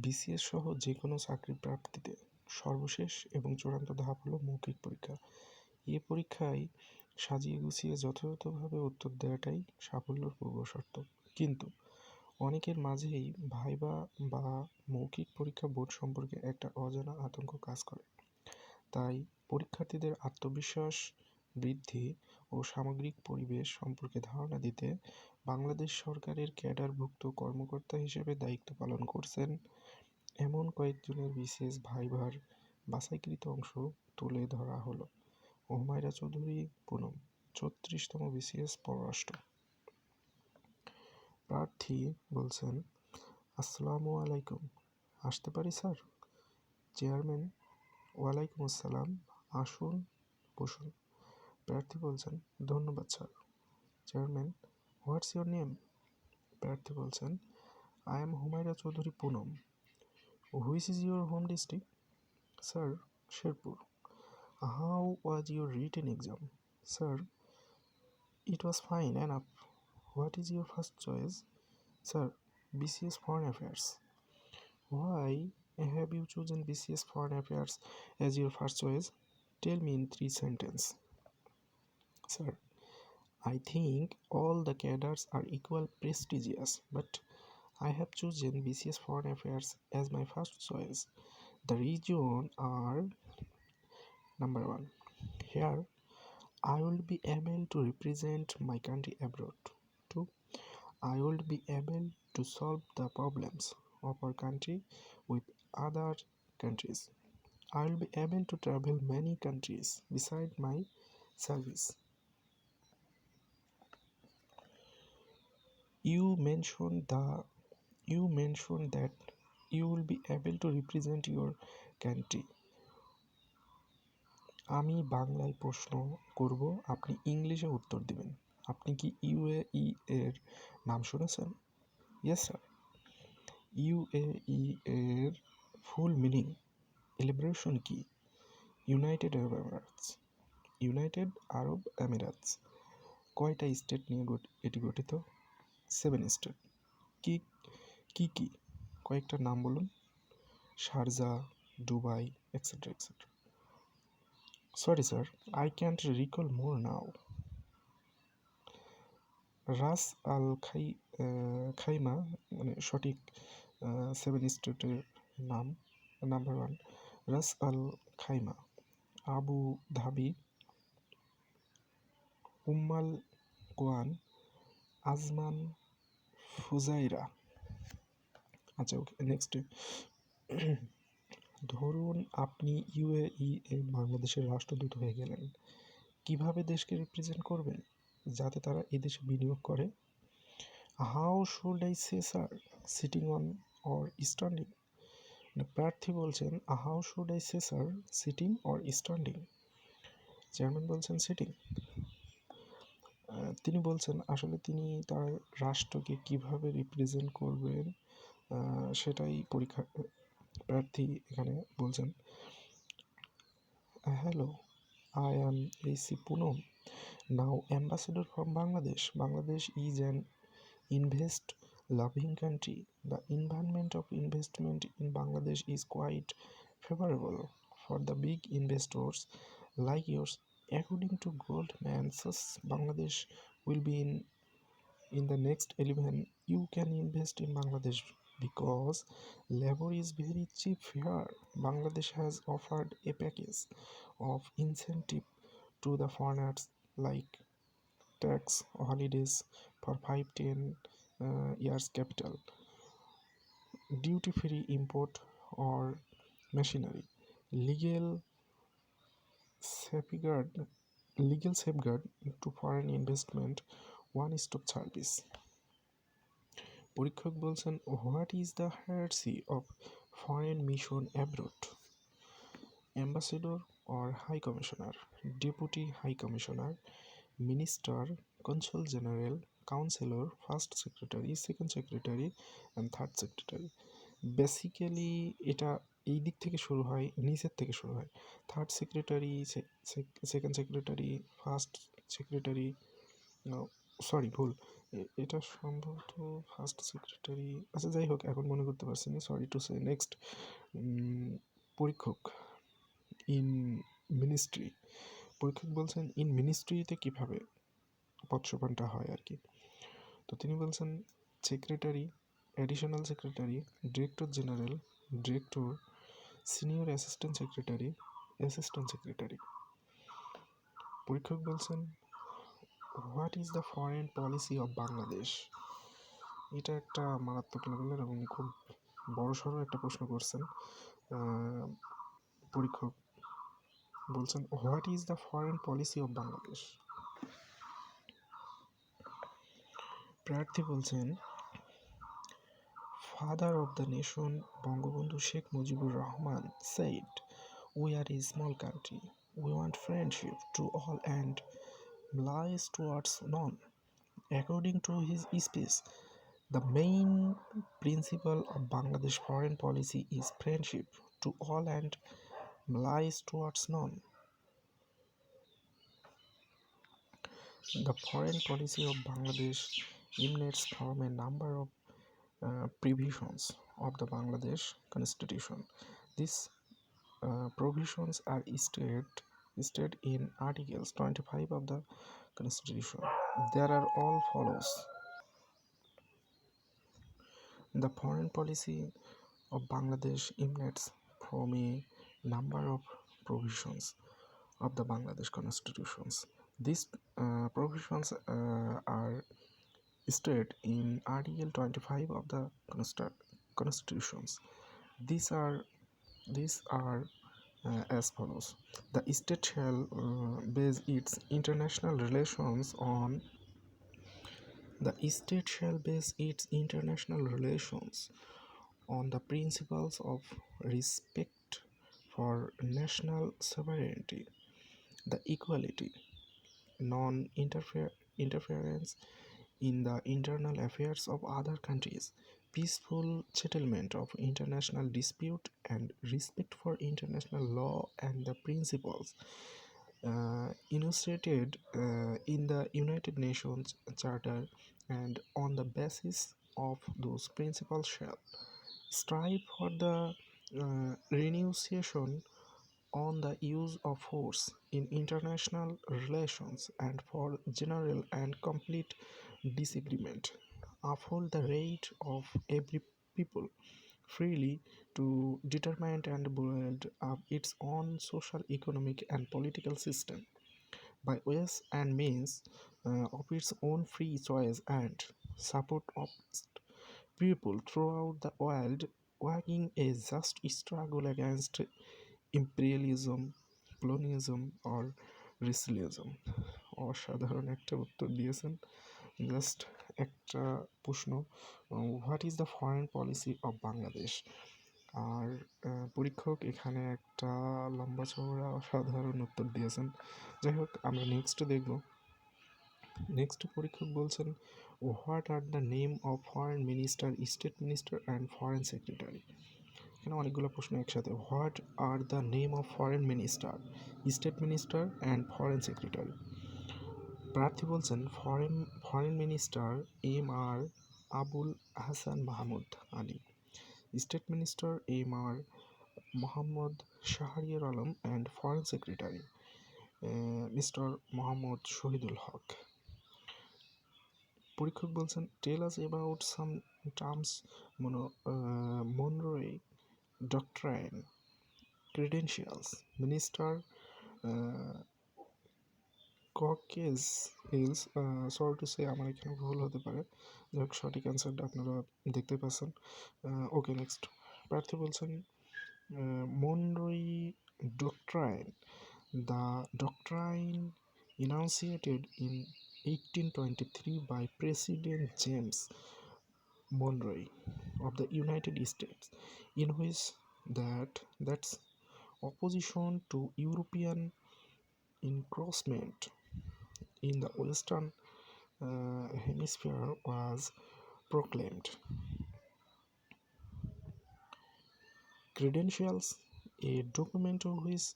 BCS সহ যে কোনো চাকরি প্রাপ্তিতে সর্বশেষ এবং চূড়ান্ত ধাপ হলো মৌখিক পরীক্ষা। এ পরীক্ষায় সাজিয়ে গুছিয়ে যথাযথভাবে উত্তর দেওয়াটাই সাফল্যের পূর্বশর্ত। কিন্তু অনেকের মাঝেই ভাইবা বা মৌখিক পরীক্ষা বোর্ড সম্পর্কে একটা অজানা আতঙ্ক কাজ করে। তাই পরীক্ষার্থীদের আত্মবিশ্বাস বৃদ্ধি ও সামগ্রিক পরিবেশ সম্পর্কে ধারণা দিতে বাংলাদেশ সরকারের ক্যাডারভুক্ত কর্মকর্তা হিসেবে দায়িত্ব পালন করছেন এমন কয়েকজনের বিশেষ ভাইবার বাছাইকৃত অংশ তুলে ধরা হলো। হুমায়রা চৌধুরী পুনম, ৩৬তম বিসিএস পররাষ্ট্র। প্রার্থী বলছেন, আসসালামু আলাইকুম, আসতে পারি স্যার? চেয়ারম্যান, ওয়ালাইকুম আসসালাম, আসুন, বসুন। প্রার্থী বলছেন, ধন্যবাদ sir. Chairman, what's your name? প্রার্থী বলছেন, I am Humaira Chowdhury Punam. Which is your home district? Sir, Sherpur. How was your written exam? Sir, it was fine enough. What is your first choice? Sir, BCS Foreign Affairs. Why have you chosen BCS Foreign Affairs as your first choice? Tell me in 3 sentences. Sir, I think all the cadres are equal prestigious, but I have chosen BCS Foreign Affairs as my first choice. The reason are: number 1, here I will be able to represent my country abroad. 2, I will be able to solve the problems of our country with other countries. I will be able to travel many countries beside my service. You mentioned that you will be able to represent your country. আমি বাংলায় প্রশ্ন করব, আপনি ইংলিশে উত্তর দিবেন। আপনি কি ইউএই এর নাম শুনেছেন? Yes sir. ইউএই এর ফুল মিনিং, এলিব্রেশন কি? ইউনাইটেড আরব এমিরেটস। ইউনাইটেড আরব এমিরেটস কয়টা স্টেট নিয়ে এটি গঠিত? 7 স্টেট। কি কি কি কয়েকটা নাম বলুন। Sharjah, Dubai, etcetera etcetera. Sorry sir, I can't recall more now. Ras Al Khaimah মানে সঠিক 7 স্টেটের নাম। Number 1, Ras Al Khaimah, Abu Dhabi, Umm al Quwain, Ajman, Fujairah. আচ্ছা, ওকে, নেক্সট। ধরুন আপনি ইউএই এ বাংলাদেশের রাষ্ট্রদূত হয়ে গেলেন। কিভাবে দেশকে রিপ্রেজেন্ট করবেন যাতে তারা এদেশে বিনিয়োগ করে? How should I say sir, sitting on or standing? প্রার্থী বলছেন, how should I say sir, sitting or standing? Chairman বলছেন সিটিং। তিনি বলছেন আসলে তিনি তার রাষ্ট্রকে কিভাবে রিপ্রেজেন্ট করবেন সেটাই প্রার্থী এখানে বলছেন। Hello, I am AC Poonam, now ambassador from Bangladesh. Bangladesh is an invest-loving country. The environment of investment in Bangladesh is quite favorable for the big investors like yours. According to Goldman Sachs, Bangladesh will be in the next 11. You can invest in Bangladesh because labor is very cheap here. Bangladesh has offered a package of incentive to the foreigners like tax holidays for 5-10 years capital, duty-free import or machinery, legal safeguard to foreign investment, one-stop service. পরীক্ষক বলছেন, what is the hierarchy of foreign mission abroad? Ambassador or high commissioner, deputy high commissioner, minister, consul general, councillor, first secretary, second secretary and third secretary. Basically এটা এই দিক থেকে শুরু হয়, নিচের থেকে শুরু হয়। Third secretary, second secretary, first secretary, ভুল, এটা সম্ভবত ফার্স্ট সেক্রেটারি, আচ্ছা যাই হোক এখন মনে করতে পারছি না, সরি টু সে। নেক্সট, পরীক্ষক ইন মিনিস্ট্রি। পরীক্ষক বলছেন ইন মিনিস্ট্রিতে কীভাবে পদসোপানটা হয় আর কি। তো তিনি বলছেন secretary, additional secretary, director general, director, senior assistant secretary, assistant secretary. পরীক্ষক বলছেন what is the foreign policy of Bangladesh. এটা একটা মারাত্মক লেভেলের এবং খুব বড়সড় একটা প্রশ্ন করছেন। পরীক্ষক বলছেন what is the foreign policy of Bangladesh. প্রার্থী বলছেন father of the nation Bangabandhu Sheikh Mujibur Rahman said, "We are a small country. We want friendship to all and malice towards none." According to his speech, the main principle of Bangladesh foreign policy is friendship to all and malice towards none. The foreign policy of Bangladesh emanates from a number of provisions of the Bangladesh Constitution. These provisions are stated in Articles 25 of the Constitution. There are all follows. The foreign policy of Bangladesh emanates from a number of provisions of the Bangladesh Constitutions. These provisions are stated in Article 25 of the Constitutions. These are as follows. The state shall base its international relations on the principles of respect for national sovereignty, the equality, non-interference in the internal affairs of other countries, peaceful settlement of international dispute, and respect for international law and the principles enunciated in the United Nations Charter, and on the basis of those principles shall strive for the renunciation on the use of force in international relations and for general and complete disagreement, uphold the right of every people freely to determine and build up its own social, economic, and political system by ways and means of its own free choice, and support of people throughout the world waging a just struggle against imperialism, colonialism, or racialism. অসাধারণ একটা উত্তর দিয়েছেন। Just একটা প্রশ্ন, what is the foreign policy of Bangladesh. আর পরীক্ষক এখানে একটা লম্বা চওড়া অসাধারণ উত্তর দিয়েছেন। যাই হোক আমরা নেক্সট দেখব। নেক্সট পরীক্ষক বলছেন what are the name of foreign minister, state minister and foreign secretary. এখানে অনেকগুলো প্রশ্ন একসাথে। What are the name of foreign minister, state minister and foreign secretary. প্রার্থী বলছেন foreign minister M R Abul Hasan Mahmood Ali, state minister M R Mohammad Shahriar Alam, and foreign secretary mister Mohammad Shahidul Haque. পরীক্ষক বলছেন tell us about some terms Monroe Doctrine, Credentials, Minister ককেজ hills. Sorry to say আমার এখানে ভুল হতে পারে, যাই হোক সঠিক অ্যান্সারটা আপনারা দেখতে পাচ্ছেন। ওকে নেক্সট, প্রার্থী বলছেন Monroe doctrine, the doctrine enunciated in 1823 by President James Monroe of the United States, in which that's opposition to European encroachment in the Western Hemisphere was proclaimed. Credentials, a document which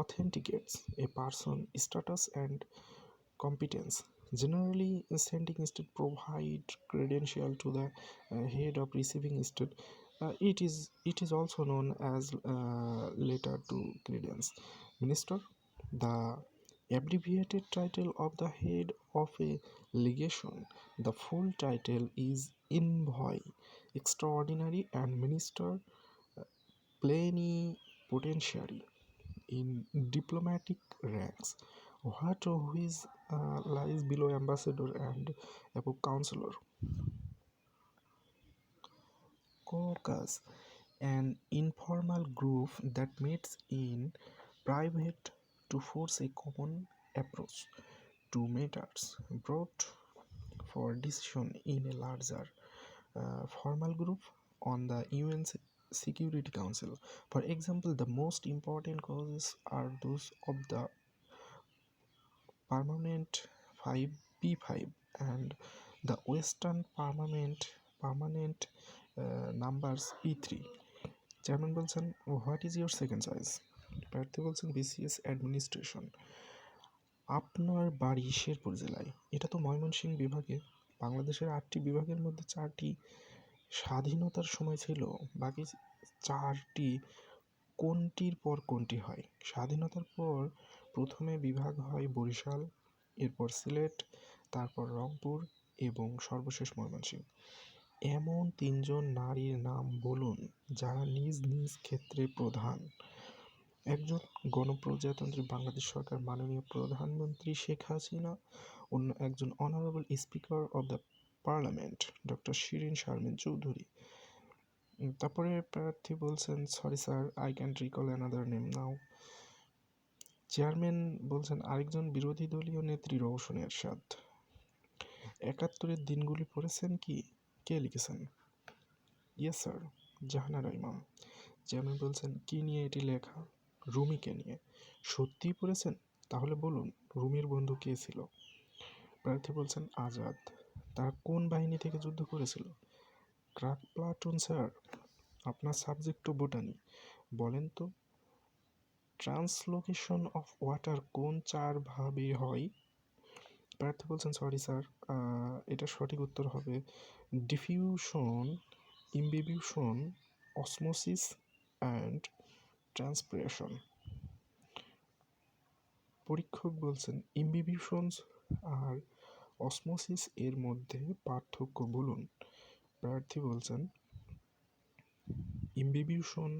authenticates a person's status and competence. Generally, sending state provide credential to the head of receiving state. It is also known as letter to credence. Minister, the abbreviated title of the head of a legation. The full title is envoy, extraordinary, and minister plenipotentiary in diplomatic ranks, what which lies below ambassador and above counselor. Caucus, an informal group that meets in private to force a common approach to matters brought for decision in a larger formal group on the UN Security Council. For example, the most important causes are those of the permanent 5p5 and the western permanent numbers p3. চেয়ারম্যান বলছেন, what is your second choice? প্রার্থী বলছেন, BCS administration. আপনার বাড়ি শেরপুর জেলায়, এটা তো ময়মনসিংহ বিভাগে। বাংলাদেশের 8টি বিভাগের মধ্যে 4টি স্বাধীনতার সময় ছিল, বাকি 4টি কোনটির পর কোনটি হয়? স্বাধীনতার পর প্রথমে বিভাগ হয় বরিশাল, এরপর সিলেট, তারপর রংপুর এবং সর্বশেষ ময়মনসিংহ। এমন 3জন নারীর নাম বলুন যারা নিজ নিজ ক্ষেত্রে প্রধান। একজন গণপ্রজাতন্ত্রী বাংলাদেশ সরকার মাননীয় প্রধানমন্ত্রী শেখ হাসিনা, অন্য একজন honourable speaker of the parliament doctor Shirin Sharmin Chowdhury. তারপরে প্রার্থী বলছেন, sorry sir, I can't recall another name now. Chairman বলছেন, আরেকজন বিরোধী দলীয় নেত্রী রওশন এরশাদ। 71-এর দিনগুলি পড়েছেন কি? কে লিখেছেন? ইয়েস স্যার, জাহানারা ইমাম। চেয়ারম্যান বলছেন, কি নিয়ে এটি লেখা? রুমিকে নিয়ে। সত্যিই পড়েছেন? তাহলে বলুন, রুমির বন্ধু কে ছিল? প্রার্থী বলছেন, আজাদ। তারা কোন বাহিনী থেকে যুদ্ধ করেছিল? Crack platoon sir. আপনার সাবজেক্ট তো বোটানি, বলেন তো ট্রান্সলোকেশন অফ ওয়াটার কোন 4 ভাবে হয়? প্রার্থী বলছেন, সরি স্যার, এটা সঠিক উত্তর হবে ডিফিউশন, ইমবিবিউশন, অসমোসিস অ্যান্ড ট্রান্সপিরেশন। পরীক্ষক বলছেন, ইমবিবিউশনস আর অসমোসিস এর মধ্যে পার্থক্য বলুন। প্রার্থী বলছেন, ইমবিবিউশন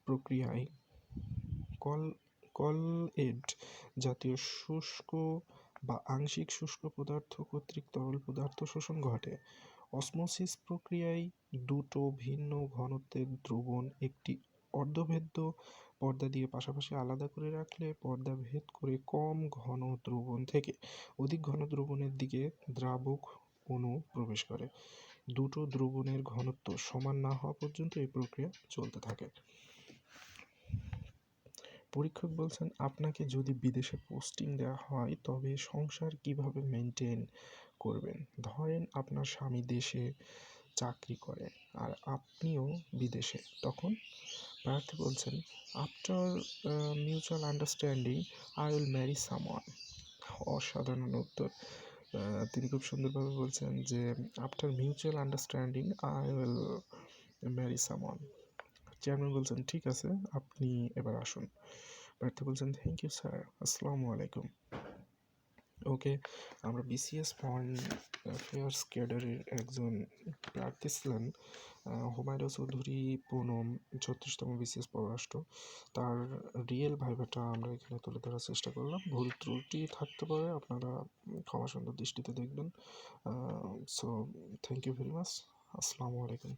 প্রক্রিয়ায় কলএড জাতীয় শুষ্ক বা আংশিক শুষ্ক পদার্থ কর্তৃক তরল পদার্থ শোষণ ঘটে। অসমোসিস প্রক্রিয়ায় দুটো ভিন্ন ঘনত্বের দ্রবণ একটি অর্ধভেদ্য পর্দা দিয়ে পাশাপাশি আলাদা করে রাখলে পর্দা ভেদ করে কম ঘন দ্রবণ থেকে অধিক ঘন দ্রবণের দিকে দ্রাবক অণু প্রবেশ করে। দুটো দ্রবণের ঘনত্ব সমান না হওয়া পর্যন্ত এই প্রক্রিয়া চলতে থাকে। পরীক্ষক বলছেন, আপনাকে যদি বিদেশে পোস্টিং দেওয়া হয় তবে সংসার কিভাবে মেনটেন করবেন? ধরেন আপনার স্বামী দেশে চাকরি করে আর আপনিও বিদেশে, তখন? প্রার্থী বলছেন, after mutual understanding I will Mary someone. অসাধারণ উত্তর। তিনি খুব সুন্দরভাবে বলছেন যে after mutual understanding I will Mary someone. Chairman বলছেন, ঠিক আছে, আপনি এবার আসুন। প্রার্থী বলছেন, থ্যাংক ইউ স্যার, আসসালামু আলাইকুম। ওকে, আমরা বিসিএস ফরেন অ্যাফেয়ার্স ক্যাডারের একজন প্রার্থী ছিলেন হুমায়রা চৌধুরী পুনম, 36তম বিসিএস পররাষ্ট্র। তার রিয়েল ভাইভাটা আমরা এখানে তুলে ধরার চেষ্টা করলাম। ভুল ত্রুটি থাকতে পারে, আপনারা ক্ষমা সুন্দর দৃষ্টিতে দেখবেন। So thank you very much, আসসালামু আলাইকুম।